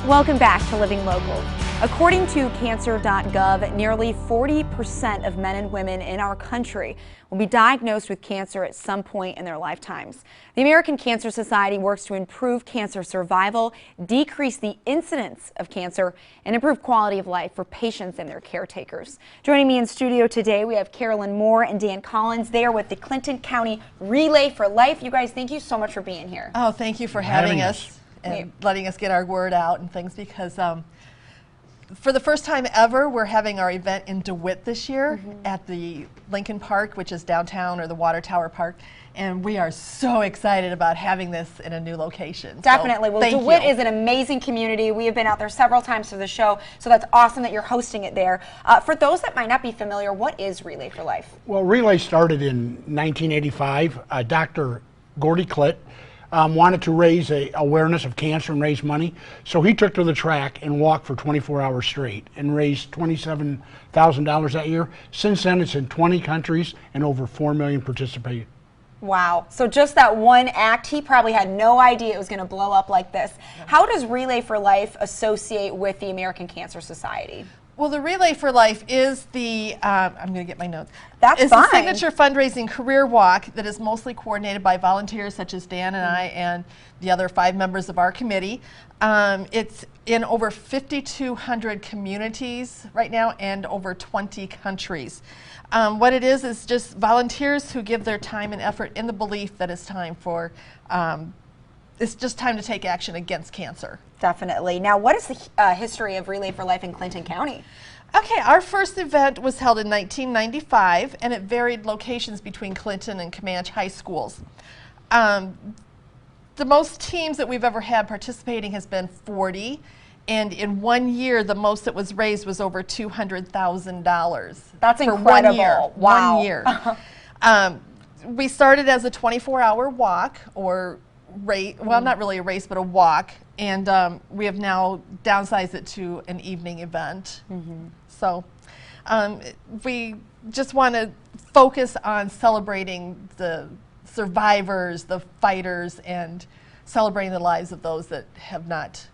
Welcome back to Living Local. According to cancer.gov, nearly 40% of men and women in our country will be diagnosed with cancer at some point in their lifetimes. The American Cancer Society works to improve cancer survival, decrease the incidence of cancer, and improve quality of life for patients and their caretakers. Joining me in studio today, we have Carolyn Moore and Dan Collins. They are with the Clinton County Relay for Life. You guys, thank you so much for being here. Oh, thank you for having us and letting us get our word out and things, because for the first time ever, we're having our event in DeWitt this year at the Lincoln Park, which is downtown, or the Water Tower Park. And we are so excited about having this in a new location. Definitely. So, well, DeWitt is an amazing community. We have been out there several times for the show, so that's awesome that you're hosting it there. For those that might not be familiar, what is Relay for Life? Well, Relay started in 1985. Dr. Gordy Klitt wanted to raise awareness of cancer and raise money, so he took to the track and walked for 24 hours straight and raised $27,000 that year. Since then, it's in 20 countries and over 4 million participated. Wow. So just that one act, he probably had no idea it was going to blow up like this. How does Relay for Life associate with the American Cancer Society? Well, the Relay for Life is the, I'm going to get my notes. That's It's fine. the signature fundraising career walk that is mostly coordinated by volunteers such as Dan and I and the other 5 members of our committee. It's in over 5,200 communities right now and over 20 countries. What it is just volunteers who give their time and effort in the belief that it's time for, it's just time to take action against cancer. Definitely. Now, what is the history of Relay for Life in Clinton County? Okay, our first event was held in 1995, and it varied locations between Clinton and Comanche high schools. The most teams that we've ever had participating has been 40, and in 1 year, the most that was raised was over $200,000. That's for incredible. 1 year. Wow. 1 year. We started as a 24-hour walk, or race, well, not really a race, but a walk, and we have now downsized it to an evening event. So we just want to focus on celebrating the survivors, the fighters, and celebrating the lives of those that have not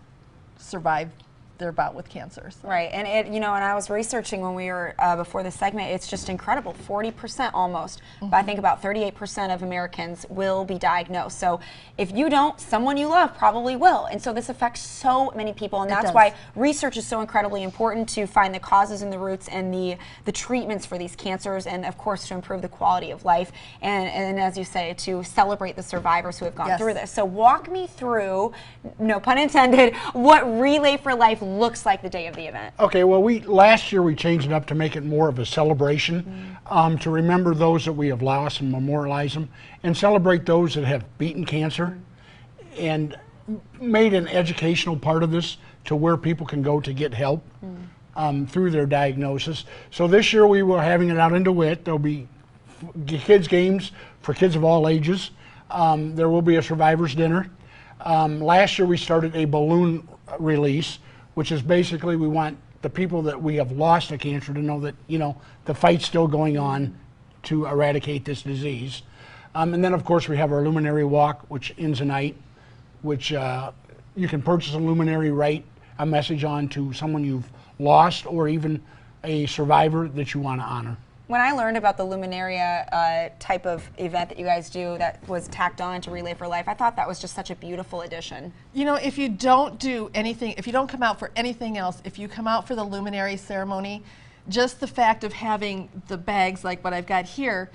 survived their bout with cancer. So. Right, and it, you know, and I was researching when we were before the segment, it's just incredible, 40% almost, but I think about 38% of Americans will be diagnosed. So if you don't, someone you love probably will, and so this affects so many people, and that's why research is so incredibly important, to find the causes and the roots and the treatments for these cancers, and of course to improve the quality of life, and as you say, to celebrate the survivors who have gone through this. So walk me through, no pun intended, what Relay for Life looks like the day of the event. Okay, well, last year we changed it up to make it more of a celebration, to remember those that we have lost and memorialize them, and celebrate those that have beaten cancer, and made an educational part of this to where people can go to get help through their diagnosis. So this year we were having it out in DeWitt. There'll be kids games for kids of all ages. There will be a survivors dinner. Last year we started a balloon release, which is basically we want the people that we have lost to cancer to know that, you know, the fight's still going on to eradicate this disease. And then of course we have our luminary walk, which ends tonight, which you can purchase a luminary, write a message on to someone you've lost or even a survivor that you want to honor. When I learned about the Luminaria type of event that you guys do that was tacked on to Relay for Life, I thought that was just such a beautiful addition. You know, if you don't do anything, if you don't come out for anything else, if you come out for the luminary ceremony, just the fact of having the bags like what I've got here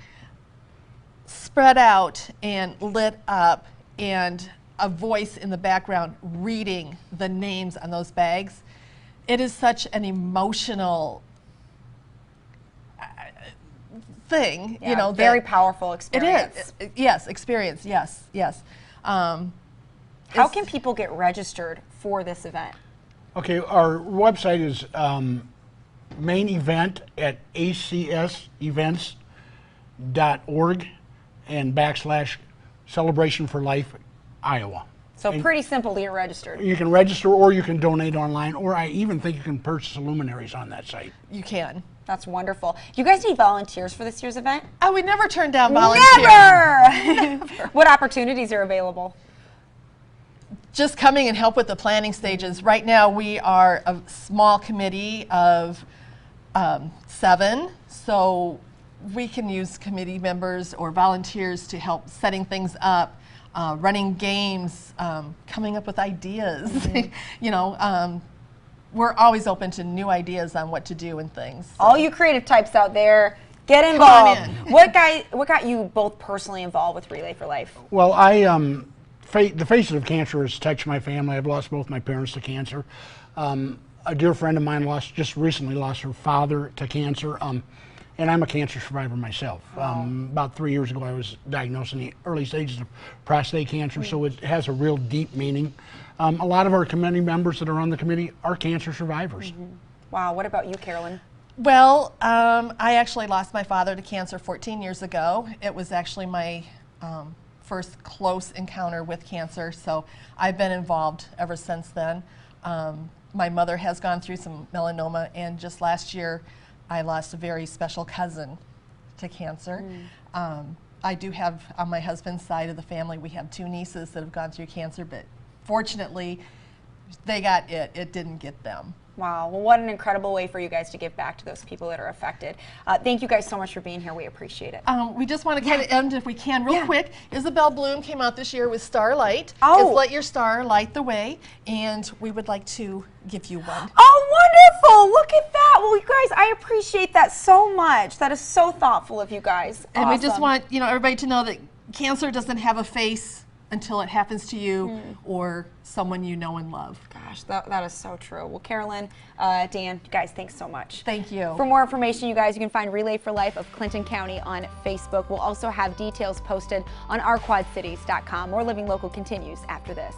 spread out and lit up, and a voice in the background reading the names on those bags, it is such an emotional thing, you know. Very powerful experience. It is. Yes, experience. Yes, yes. How can people get registered for this event? Okay, our website is main event at acsevents.org and /Celebration for Life Iowa. So pretty simple to get registered. You can register, or you can donate online, or I even think you can purchase luminaries on that site. You can. That's wonderful. You guys need volunteers for this year's event? I would never turn down volunteers. Never! What opportunities are available? just coming and help with the planning stages. Right now we are a small committee of 7, so we can use committee members or volunteers to help setting things up, running games, coming up with ideas. You know, we're always open to new ideas on what to do and things. So. All you creative types out there, get involved. in. What got you both personally involved with Relay for Life? Well, the faces of cancer has touched my family. I've lost both my parents to cancer. A dear friend of mine just recently lost her father to cancer. And I'm a cancer survivor myself. About 3 years ago, I was diagnosed in the early stages of prostate cancer, so it has a real deep meaning. A lot of our committee members that are on the committee are cancer survivors. Wow, what about you, Carolyn? Well, I actually lost my father to cancer 14 years ago. It was actually my first close encounter with cancer, so I've been involved ever since then. My mother has gone through some melanoma, and just last year I lost a very special cousin to cancer. I do have, on my husband's side of the family, we have 2 nieces that have gone through cancer, but fortunately they got it. It didn't get them. Wow, well, what an incredible way for you guys to give back to those people that are affected. Thank you guys so much for being here. We appreciate it. We just want to kind of end, if we can, real quick. Isabel Bloom came out this year with Starlight. Oh. It's Let Your Star Light the Way, and we would like to give you one. Oh, wonderful. Look at that. Well, you guys, I appreciate that so much. That is so thoughtful of you guys. And awesome. we just want everybody to know that cancer doesn't have a face until it happens to you or someone you know and love. Gosh, that is so true. Well, Carolyn, Dan, guys, thanks so much. Thank you. For more information, you guys, you can find Relay for Life of Clinton County on Facebook. We'll also have details posted on ourquadcities.com. More Living Local continues after this.